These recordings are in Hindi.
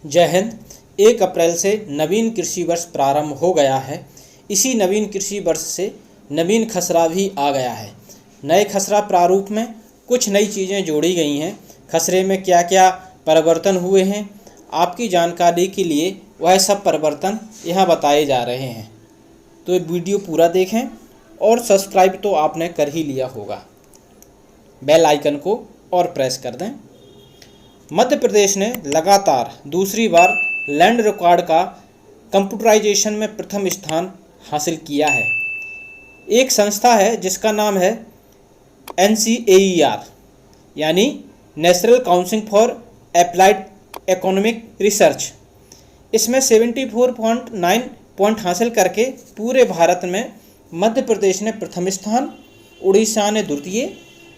जय हिंद। 1 अप्रैल से नवीन कृषि वर्ष प्रारंभ हो गया है। इसी नवीन कृषि वर्ष से नवीन खसरा भी आ गया है। नए खसरा प्रारूप में कुछ नई चीज़ें जोड़ी गई हैं। खसरे में क्या क्या परिवर्तन हुए हैं, आपकी जानकारी के लिए वह सब परिवर्तन यहाँ बताए जा रहे हैं। तो ये वीडियो पूरा देखें और सब्सक्राइब तो आपने कर ही लिया होगा। बेल आइकन को और प्रेस कर दें। मध्य प्रदेश ने लगातार दूसरी बार लैंड रिकॉर्ड का कंप्यूटराइजेशन में प्रथम स्थान हासिल किया है। एक संस्था है जिसका नाम है NCAER यानी national council for applied economic research. इसमें 74.9 पॉइंट हासिल करके पूरे भारत में मध्य प्रदेश ने प्रथम स्थान, उड़ीसा ने द्वितीय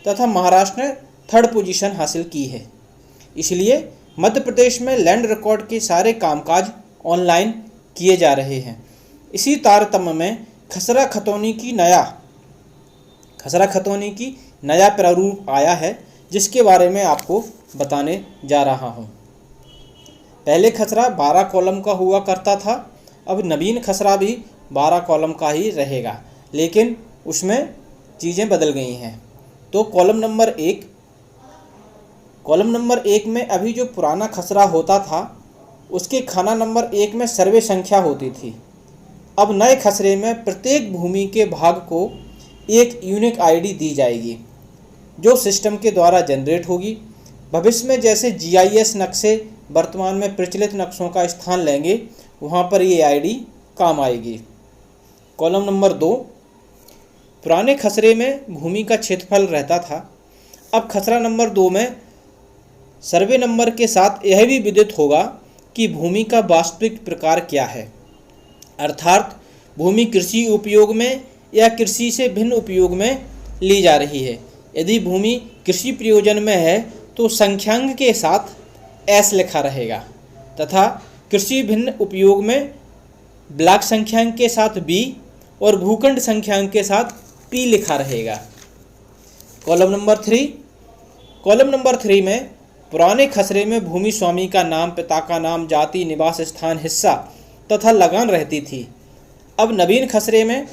तथा महाराष्ट्र ने थर्ड पोजीशन हासिल की है। इसलिए मध्य प्रदेश में लैंड रिकॉर्ड के सारे कामकाज ऑनलाइन किए जा रहे हैं। इसी तारतम्य में खसरा खतौनी की नया प्रारूप आया है, जिसके बारे में आपको बताने जा रहा हूं। पहले खसरा 12 कॉलम का हुआ करता था। अब नवीन खसरा भी 12 कॉलम का ही रहेगा, लेकिन उसमें चीज़ें बदल गई हैं। तो कॉलम नंबर एक में अभी जो पुराना खसरा होता था उसके खाना नंबर 1 में सर्वे संख्या होती थी। अब नए खसरे में प्रत्येक भूमि के भाग को एक यूनिक आईडी दी जाएगी, जो सिस्टम के द्वारा जनरेट होगी। भविष्य में जैसे GIS नक्शे वर्तमान में प्रचलित नक्शों का स्थान लेंगे, वहाँ पर ये आईडी काम आएगी। कॉलम नंबर 2, पुराने खसरे में भूमि का क्षेत्रफल रहता था। अब खसरा नंबर 2 में सर्वे नंबर के साथ यह भी विदित होगा कि भूमि का वास्तविक प्रकार क्या है, अर्थात भूमि कृषि उपयोग में या कृषि से भिन्न उपयोग में ली जा रही है। यदि भूमि कृषि प्रयोजन में है तो संख्यांक के साथ S लिखा रहेगा तथा कृषि भिन्न उपयोग में ब्लॉक संख्यांक के साथ B और भूखंड संख्यांक के साथ P लिखा रहेगा। कॉलम नंबर 3 में पुराने खसरे में भूमि स्वामी का नाम, पिता का नाम, जाति, निवास स्थान, हिस्सा तथा लगान रहती थी। अब नवीन खसरे में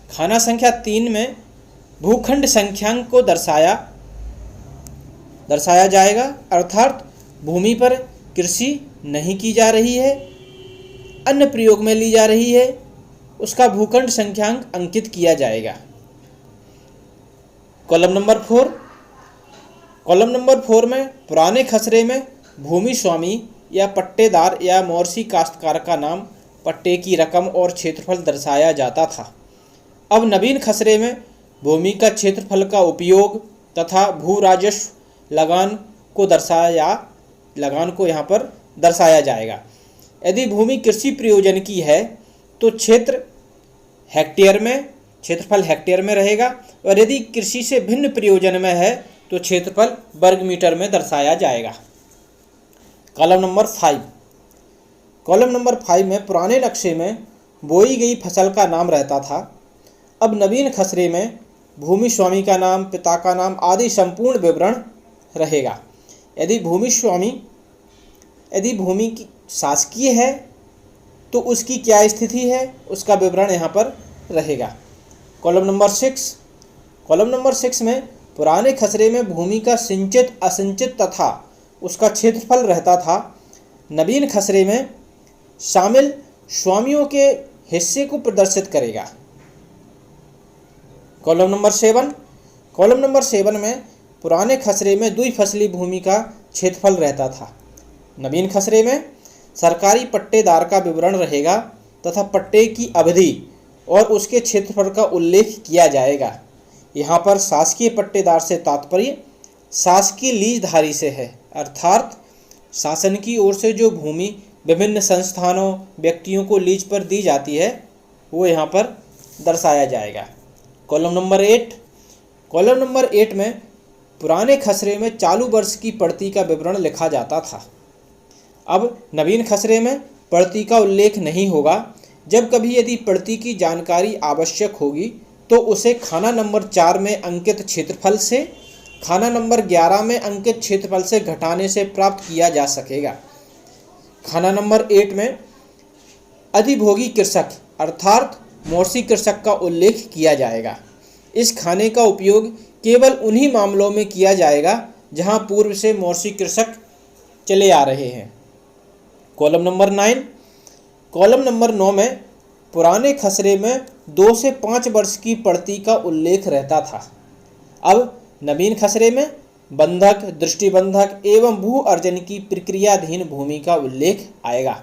खाना संख्या 3 में भूखंड संख्यांक को दर्शाया जाएगा, अर्थात भूमि पर कृषि नहीं की जा रही है, अन्य प्रयोग में ली जा रही है, उसका भूखंड संख्यांक अंकित किया जाएगा। कॉलम नंबर 4 में पुराने खसरे में भूमि स्वामी या पट्टेदार या मोर्सी काश्तकार का नाम, पट्टे की रकम और क्षेत्रफल दर्शाया जाता था। अब नवीन खसरे में भूमि का क्षेत्रफल का उपयोग तथा भू राजस्व लगान को यहाँ पर दर्शाया जाएगा। यदि भूमि कृषि प्रयोजन की है तो क्षेत्रफल हेक्टेयर में रहेगा, और यदि कृषि से भिन्न प्रयोजन में है तो क्षेत्रफल वर्ग मीटर में दर्शाया जाएगा। कॉलम नंबर 5 में पुराने नक्शे में बोई गई फसल का नाम रहता था। अब नवीन खसरे में भूमि स्वामी का नाम, पिता का नाम आदि संपूर्ण विवरण रहेगा। यदि भूमि की शासकीय है तो उसकी क्या स्थिति है, उसका विवरण यहाँ पर रहेगा। कॉलम नंबर 6 में पुराने खसरे में भूमि का सिंचित, असिंचित तथा उसका क्षेत्रफल रहता था। नवीन खसरे में शामिल स्वामियों के हिस्से को प्रदर्शित करेगा। कॉलम नंबर 7 में पुराने खसरे में द्विफसली भूमि का क्षेत्रफल रहता था। नवीन खसरे में सरकारी पट्टेदार का विवरण रहेगा तथा पट्टे की अवधि और उसके क्षेत्रफल का उल्लेख किया जाएगा। यहाँ पर शासकीय पट्टेदार से तात्पर्य शासकीय लीजधारी से है, अर्थात शासन की ओर से जो भूमि विभिन्न संस्थानों, व्यक्तियों को लीज पर दी जाती है वो यहाँ पर दर्शाया जाएगा। कॉलम नंबर 8 में पुराने खसरे में चालू वर्ष की पड़ती का विवरण लिखा जाता था। अब नवीन खसरे में पड़ती का उल्लेख नहीं होगा। जब कभी यदि पड़ती की जानकारी आवश्यक होगी तो उसे खाना नंबर 4 में अंकित क्षेत्रफल से खाना नंबर 11 में अंकित क्षेत्रफल से घटाने से प्राप्त किया जा सकेगा। खाना नंबर 8 में अधिभोगी कृषक अर्थात मौर्सी कृषक का उल्लेख किया जाएगा। इस खाने का उपयोग केवल उन्हीं मामलों में किया जाएगा जहां पूर्व से मौर्सी कृषक चले आ रहे हैं। Column number 9। कॉलम नंबर 9 में पुराने खसरे में 2 से 5 वर्ष की पड़ती का उल्लेख रहता था। अब नवीन खसरे में बंधक, दृष्टिबंधक एवं भू अर्जन की प्रक्रियाधीन भूमि का उल्लेख आएगा।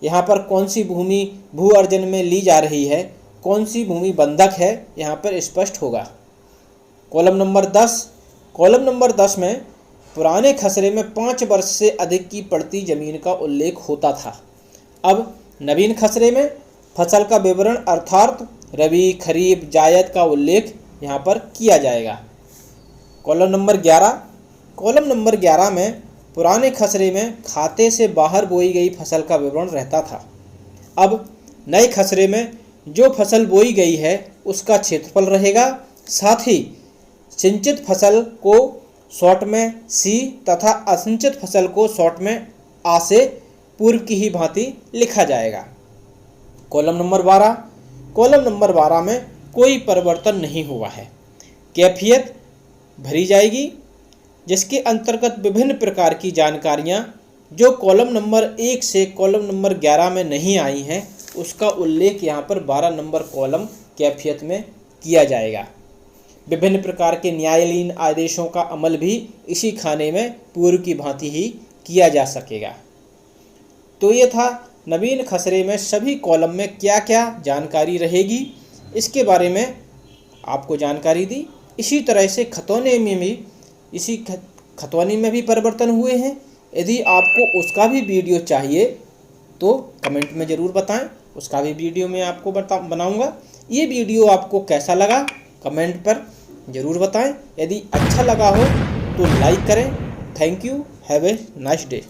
यहाँ पर कौन सी भूमि भू अर्जन में ली जा रही है, कौन सी भूमि बंधक है, यहाँ पर स्पष्ट होगा। Column number 10। कॉलम नंबर 10 में पुराने खसरे में 5 वर्ष से अधिक की पड़ती जमीन का उल्लेख होता था। अब नवीन खसरे में फसल का विवरण अर्थात रबी, खरीफ, जायद का उल्लेख यहाँ पर किया जाएगा। Column number 11। कॉलम नंबर 11 में पुराने खसरे में खाते से बाहर बोई गई फसल का विवरण रहता था। अब नए खसरे में जो फसल बोई गई है उसका क्षेत्रफल रहेगा, साथ ही सिंचित फसल को शॉर्ट में सी तथा असिंचित फसल को शॉर्ट में आ से पूर्व की ही भांति लिखा जाएगा। Column number 12। कॉलम नंबर 12 में कोई परिवर्तन नहीं हुआ है। कैफियत भरी जाएगी जिसके अंतर्गत विभिन्न प्रकार की जानकारियां जो कॉलम नंबर 1 से कॉलम नंबर 11 में नहीं आई हैं उसका उल्लेख यहाँ पर 12 नंबर कॉलम कैफियत में किया जाएगा। विभिन्न प्रकार के न्यायालयीन आदेशों का अमल भी इसी खाने में पूर्व की भांति ही किया जा सकेगा। तो ये था नवीन खसरे में सभी कॉलम में क्या क्या जानकारी रहेगी, इसके बारे में आपको जानकारी दी। इसी तरह से खतौनी में भी खतौनी में भी परिवर्तन हुए हैं। यदि आपको उसका भी वीडियो चाहिए तो कमेंट में ज़रूर बताएं, उसका भी वीडियो मैं आपको बनाऊंगा। ये वीडियो आपको कैसा लगा कमेंट पर ज़रूर बताएं। यदि अच्छा लगा हो तो लाइक करें। Thank you. Have a nice day.